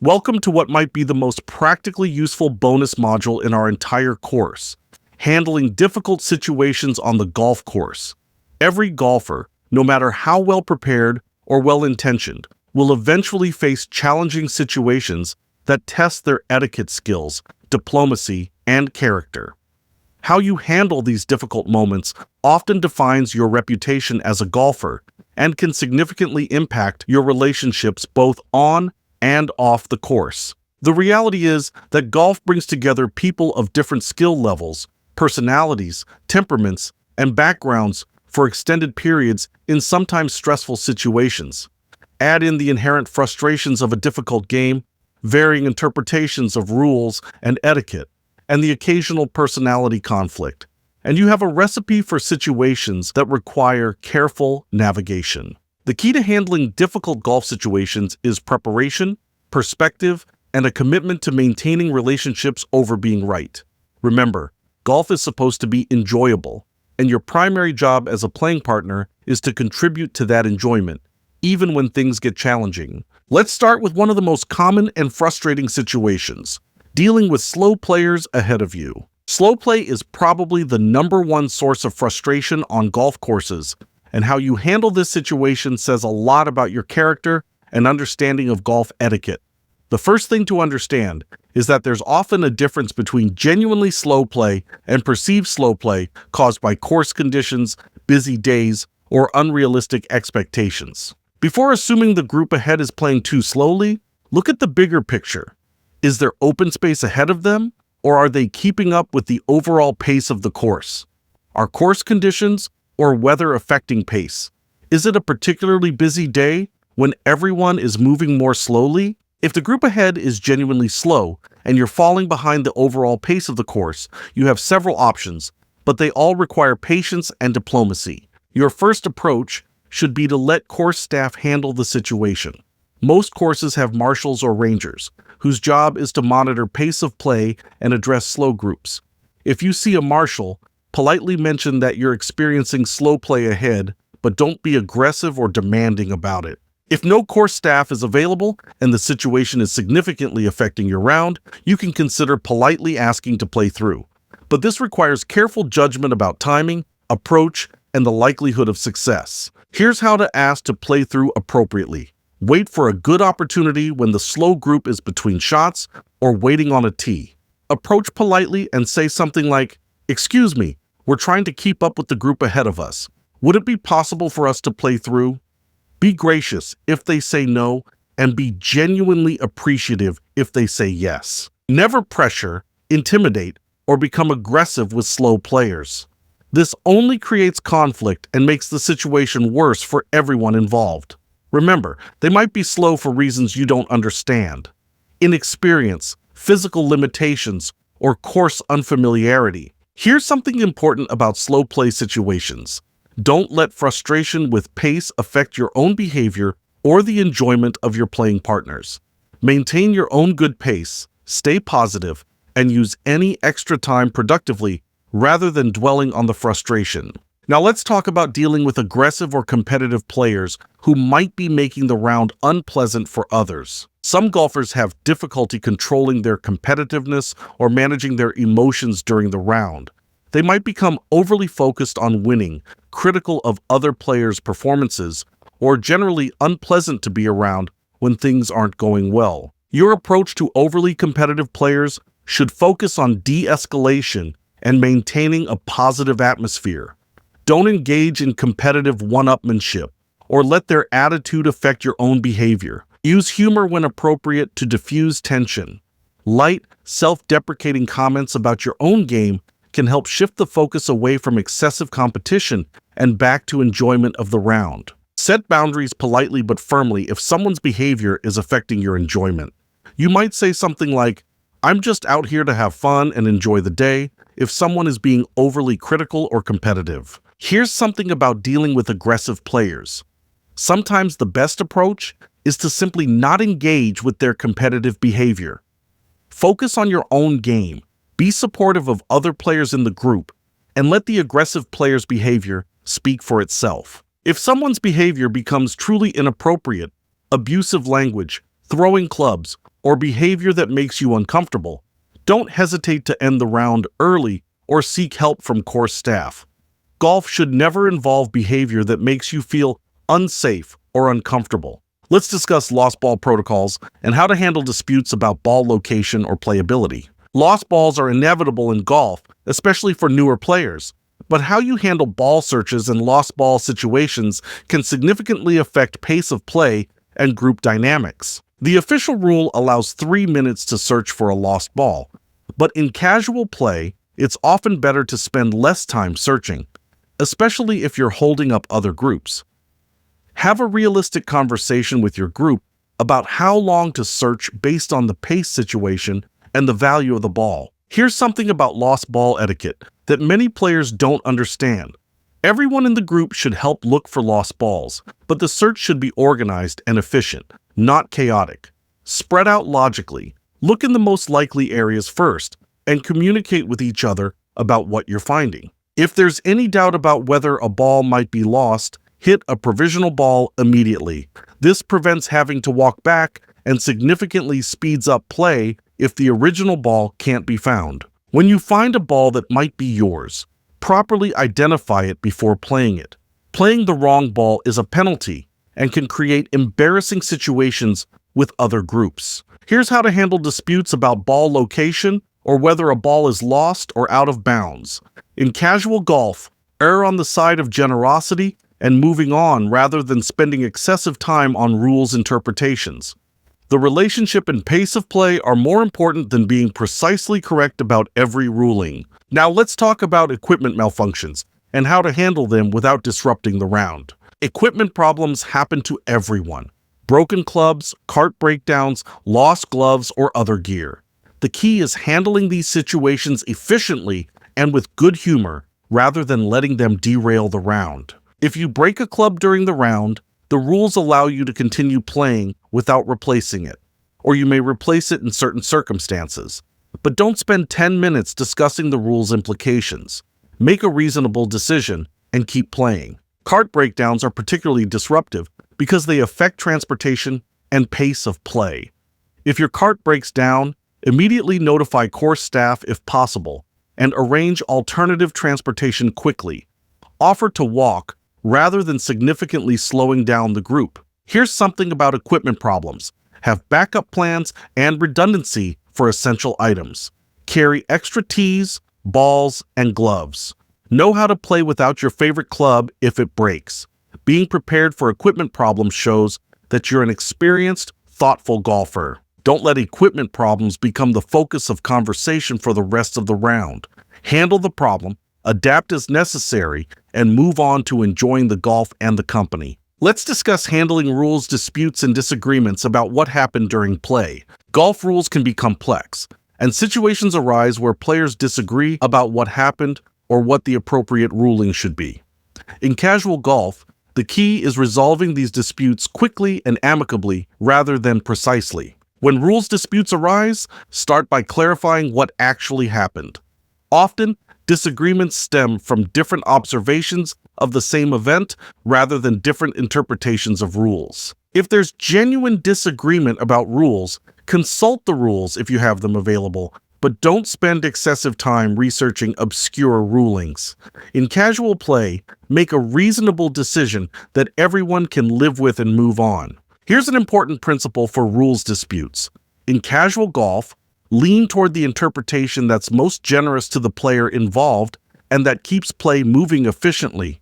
Welcome to what might be the most practically useful bonus module in our entire course, handling difficult situations on the golf course. Every golfer, no matter how well prepared or well-intentioned, will eventually face challenging situations that test their etiquette skills, diplomacy, and character. How you handle these difficult moments often defines your reputation as a golfer and can significantly impact your relationships both on and off the course. The reality is that golf brings together people of different skill levels, personalities, temperaments, and backgrounds for extended periods in sometimes stressful situations. Add in the inherent frustrations of a difficult game, varying interpretations of rules and etiquette, and the occasional personality conflict, and you have a recipe for situations that require careful navigation. The key to handling difficult golf situations is preparation, perspective, and a commitment to maintaining relationships over being right. Remember, golf is supposed to be enjoyable, and your primary job as a playing partner is to contribute to that enjoyment, even when things get challenging. Let's start with one of the most common and frustrating situations: dealing with slow players ahead of you. Slow play is probably the #1 source of frustration on golf courses, and how you handle this situation says a lot about your character and understanding of golf etiquette. The first thing to understand is that there's often a difference between genuinely slow play and perceived slow play caused by course conditions, busy days, or unrealistic expectations. Before assuming the group ahead is playing too slowly, look at the bigger picture. Is there open space ahead of them, or are they keeping up with the overall pace of the course? Are course conditions or weather affecting pace? Is it a particularly busy day when everyone is moving more slowly? If the group ahead is genuinely slow and you're falling behind the overall pace of the course, you have several options, but they all require patience and diplomacy. Your first approach should be to let course staff handle the situation. Most courses have marshals or rangers, whose job is to monitor pace of play and address slow groups. If you see a marshal, politely mention that you're experiencing slow play ahead, but don't be aggressive or demanding about it. If no course staff is available and the situation is significantly affecting your round, you can consider politely asking to play through. But this requires careful judgment about timing, approach, and the likelihood of success. Here's how to ask to play through appropriately. Wait for a good opportunity when the slow group is between shots or waiting on a tee. Approach politely and say something like, "Excuse me, we're trying to keep up with the group ahead of us. Would it be possible for us to play through?" Be gracious if they say no, and be genuinely appreciative if they say yes. Never pressure, intimidate, or become aggressive with slow players. This only creates conflict and makes the situation worse for everyone involved. Remember, they might be slow for reasons you don't understand: inexperience, physical limitations, or course unfamiliarity. Here's something important about slow play situations. Don't let frustration with pace affect your own behavior or the enjoyment of your playing partners. Maintain your own good pace, stay positive, and use any extra time productively rather than dwelling on the frustration. Now let's talk about dealing with aggressive or competitive players who might be making the round unpleasant for others. Some golfers have difficulty controlling their competitiveness or managing their emotions during the round. They might become overly focused on winning, critical of other players' performances, or generally unpleasant to be around when things aren't going well. Your approach to overly competitive players should focus on de-escalation and maintaining a positive atmosphere. Don't engage in competitive one-upmanship or let their attitude affect your own behavior. Use humor when appropriate to diffuse tension. Light, self-deprecating comments about your own game can help shift the focus away from excessive competition and back to enjoyment of the round. Set boundaries politely but firmly if someone's behavior is affecting your enjoyment. You might say something like, "I'm just out here to have fun and enjoy the day," if someone is being overly critical or competitive. Here's something about dealing with aggressive players. Sometimes the best approach is to simply not engage with their competitive behavior. Focus on your own game. Be supportive of other players in the group, and let the aggressive player's behavior speak for itself. If someone's behavior becomes truly inappropriate, abusive language, throwing clubs, or behavior that makes you uncomfortable, don't hesitate to end the round early or seek help from course staff. Golf should never involve behavior that makes you feel unsafe or uncomfortable. Let's discuss lost ball protocols and how to handle disputes about ball location or playability. Lost balls are inevitable in golf, especially for newer players, but how you handle ball searches and lost ball situations can significantly affect pace of play and group dynamics. The official rule allows 3 minutes to search for a lost ball, but in casual play, it's often better to spend less time searching, especially if you're holding up other groups. Have a realistic conversation with your group about how long to search based on the pace situation and the value of the ball. Here's something about lost ball etiquette that many players don't understand. Everyone in the group should help look for lost balls, but the search should be organized and efficient, not chaotic. Spread out logically, look in the most likely areas first, and communicate with each other about what you're finding. If there's any doubt about whether a ball might be lost, hit a provisional ball immediately. This prevents having to walk back and significantly speeds up play if the original ball can't be found. When you find a ball that might be yours, properly identify it before playing it. Playing the wrong ball is a penalty and can create embarrassing situations with other groups. Here's how to handle disputes about ball location or whether a ball is lost or out of bounds. In casual golf, err on the side of generosity and moving on rather than spending excessive time on rules interpretations. The relationship and pace of play are more important than being precisely correct about every ruling. Now let's talk about equipment malfunctions and how to handle them without disrupting the round. Equipment problems happen to everyone. Broken clubs, cart breakdowns, lost gloves, or other gear. The key is handling these situations efficiently and with good humor rather than letting them derail the round. If you break a club during the round, the rules allow you to continue playing without replacing it, or you may replace it in certain circumstances. But don't spend 10 minutes discussing the rules' implications. Make a reasonable decision and keep playing. Cart breakdowns are particularly disruptive because they affect transportation and pace of play. If your cart breaks down, immediately notify course staff if possible and arrange alternative transportation quickly. Offer to walk rather than significantly slowing down the group. Here's something about equipment problems. Have backup plans and redundancy for essential items. Carry extra tees, balls, and gloves. Know how to play without your favorite club if it breaks. Being prepared for equipment problems shows that you're an experienced, thoughtful golfer. Don't let equipment problems become the focus of conversation for the rest of the round. Handle the problem, adapt as necessary, and move on to enjoying the golf and the company. Let's discuss handling rules, disputes, and disagreements about what happened during play. Golf rules can be complex, and situations arise where players disagree about what happened or what the appropriate ruling should be. In casual golf, the key is resolving these disputes quickly and amicably rather than precisely. When rules disputes arise, start by clarifying what actually happened. Often, disagreements stem from different observations of the same event rather than different interpretations of rules. If there's genuine disagreement about rules, consult the rules if you have them available, but don't spend excessive time researching obscure rulings. In casual play, make a reasonable decision that everyone can live with and move on. Here's an important principle for rules disputes. In casual golf, lean toward the interpretation that's most generous to the player involved and that keeps play moving efficiently.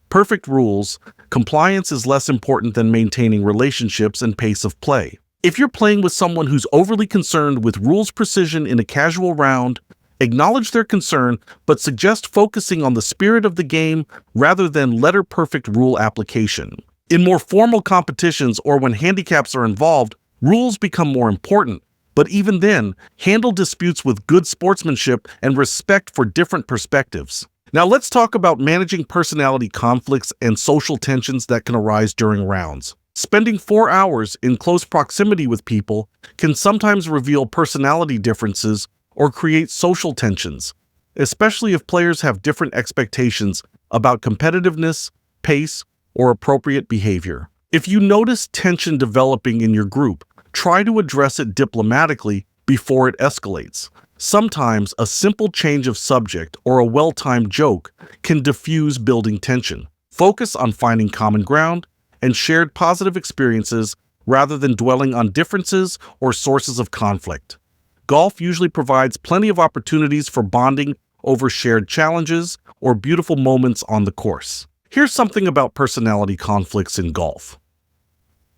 Perfect rules, compliance is less important than maintaining relationships and pace of play. If you're playing with someone who's overly concerned with rules precision in a casual round, acknowledge their concern, but suggest focusing on the spirit of the game rather than letter-perfect rule application. In more formal competitions or when handicaps are involved, rules become more important. But even then, handle disputes with good sportsmanship and respect for different perspectives. Now let's talk about managing personality conflicts and social tensions that can arise during rounds. Spending 4 hours in close proximity with people can sometimes reveal personality differences or create social tensions, especially if players have different expectations about competitiveness, pace, or appropriate behavior. If you notice tension developing in your group, try to address it diplomatically before it escalates. Sometimes a simple change of subject or a well-timed joke can diffuse building tension. Focus on finding common ground and shared positive experiences rather than dwelling on differences or sources of conflict. Golf usually provides plenty of opportunities for bonding over shared challenges or beautiful moments on the course. Here's something about personality conflicts in golf.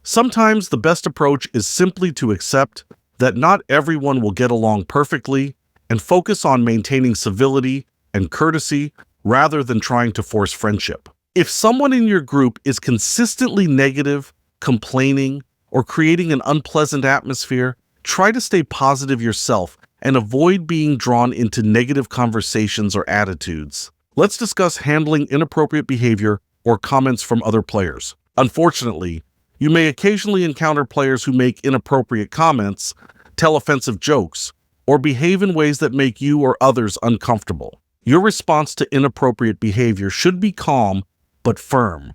Sometimes the best approach is simply to accept that not everyone will get along perfectly and focus on maintaining civility and courtesy rather than trying to force friendship. If someone in your group is consistently negative, complaining, or creating an unpleasant atmosphere, try to stay positive yourself and avoid being drawn into negative conversations or attitudes. Let's discuss handling inappropriate behavior or comments from other players. Unfortunately, you may occasionally encounter players who make inappropriate comments, tell offensive jokes, or behave in ways that make you or others uncomfortable. Your response to inappropriate behavior should be calm but firm.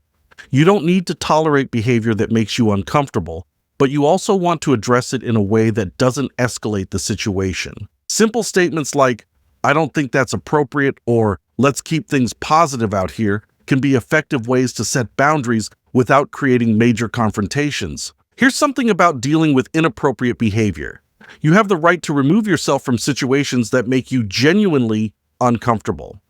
You don't need to tolerate behavior that makes you uncomfortable, but you also want to address it in a way that doesn't escalate the situation. Simple statements like, "I don't think that's appropriate," or "let's keep things positive out here," can be effective ways to set boundaries without creating major confrontations. Here's something about dealing with inappropriate behavior. You have the right to remove yourself from situations that make you genuinely uncomfortable.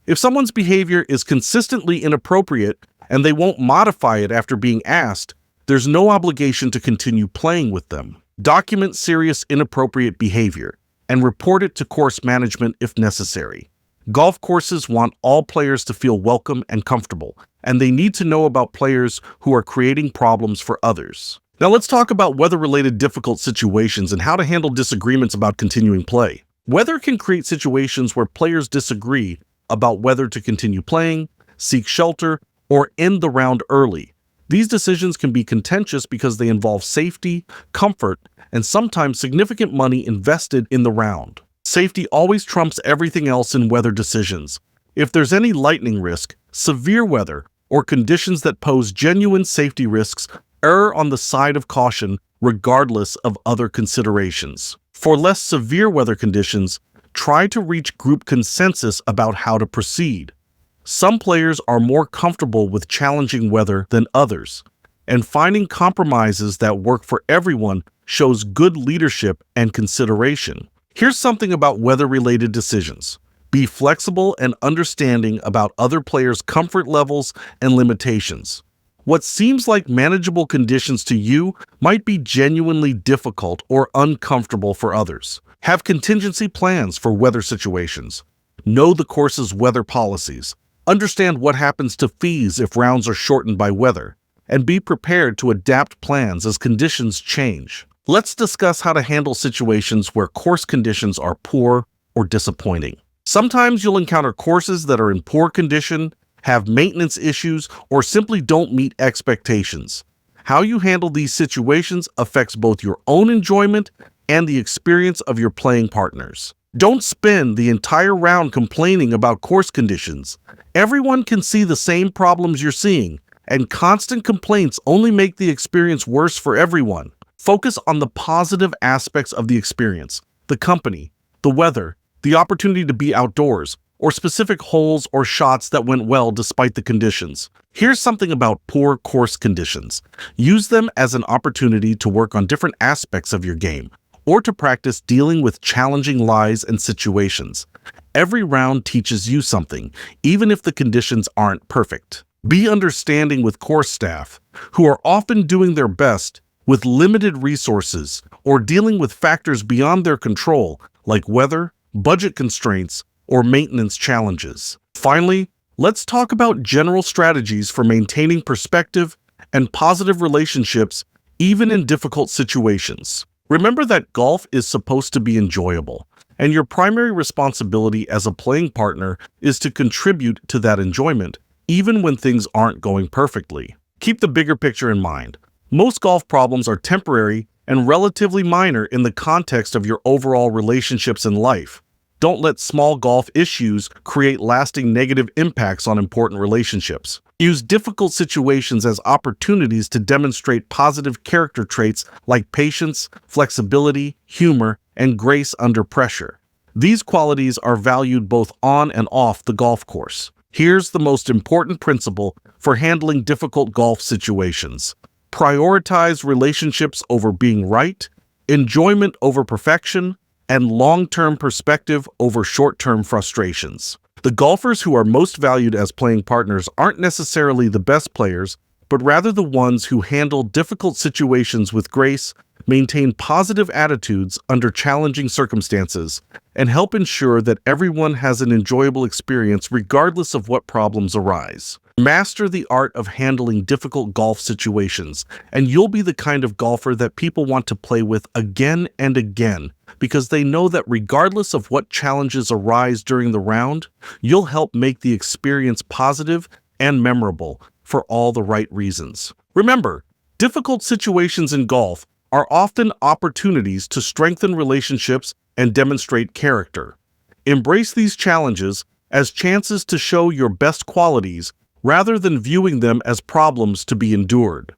If someone's behavior is consistently inappropriate and they won't modify it after being asked, there's no obligation to continue playing with them. Document serious inappropriate behavior and report it to course management if necessary. Golf courses want all players to feel welcome and comfortable, and they need to know about players who are creating problems for others. Now let's talk about weather-related difficult situations and how to handle disagreements about continuing play. Weather can create situations where players disagree about whether to continue playing, seek shelter, or end the round early. These decisions can be contentious because they involve safety, comfort, and sometimes significant money invested in the round. Safety always trumps everything else in weather decisions. If there's any lightning risk, severe weather, or conditions that pose genuine safety risks, err on the side of caution regardless of other considerations. For less severe weather conditions, try to reach group consensus about how to proceed. Some players are more comfortable with challenging weather than others, and finding compromises that work for everyone shows good leadership and consideration. Here's something about weather-related decisions. Be flexible and understanding about other players' comfort levels and limitations. What seems like manageable conditions to you might be genuinely difficult or uncomfortable for others. Have contingency plans for weather situations. Know the course's weather policies. Understand what happens to fees if rounds are shortened by weather, and be prepared to adapt plans as conditions change. Let's discuss how to handle situations where course conditions are poor or disappointing. Sometimes you'll encounter courses that are in poor condition, have maintenance issues, or simply don't meet expectations. How you handle these situations affects both your own enjoyment and the experience of your playing partners. Don't spend the entire round complaining about course conditions. Everyone can see the same problems you're seeing, and constant complaints only make the experience worse for everyone. Focus on the positive aspects of the experience, the company, the weather, the opportunity to be outdoors, or specific holes or shots that went well despite the conditions. Here's something about poor course conditions. Use them as an opportunity to work on different aspects of your game, or to practice dealing with challenging lies and situations. Every round teaches you something, even if the conditions aren't perfect. Be understanding with course staff, who are often doing their best with limited resources or dealing with factors beyond their control, like weather, budget constraints, or maintenance challenges. Finally, let's talk about general strategies for maintaining perspective and positive relationships even in difficult situations. Remember that golf is supposed to be enjoyable, and your primary responsibility as a playing partner is to contribute to that enjoyment, even when things aren't going perfectly. Keep the bigger picture in mind. Most golf problems are temporary and relatively minor in the context of your overall relationships in life. Don't let small golf issues create lasting negative impacts on important relationships. Use difficult situations as opportunities to demonstrate positive character traits like patience, flexibility, humor, and grace under pressure. These qualities are valued both on and off the golf course. Here's the most important principle for handling difficult golf situations. Prioritize relationships over being right, enjoyment over perfection, and long-term perspective over short-term frustrations. The golfers who are most valued as playing partners aren't necessarily the best players, but rather the ones who handle difficult situations with grace, maintain positive attitudes under challenging circumstances, and help ensure that everyone has an enjoyable experience regardless of what problems arise. Master the art of handling difficult golf situations, and you'll be the kind of golfer that people want to play with again and again, because they know that regardless of what challenges arise during the round, you'll help make the experience positive and memorable for all the right reasons. Remember, difficult situations in golf are often opportunities to strengthen relationships and demonstrate character. Embrace these challenges as chances to show your best qualities rather than viewing them as problems to be endured.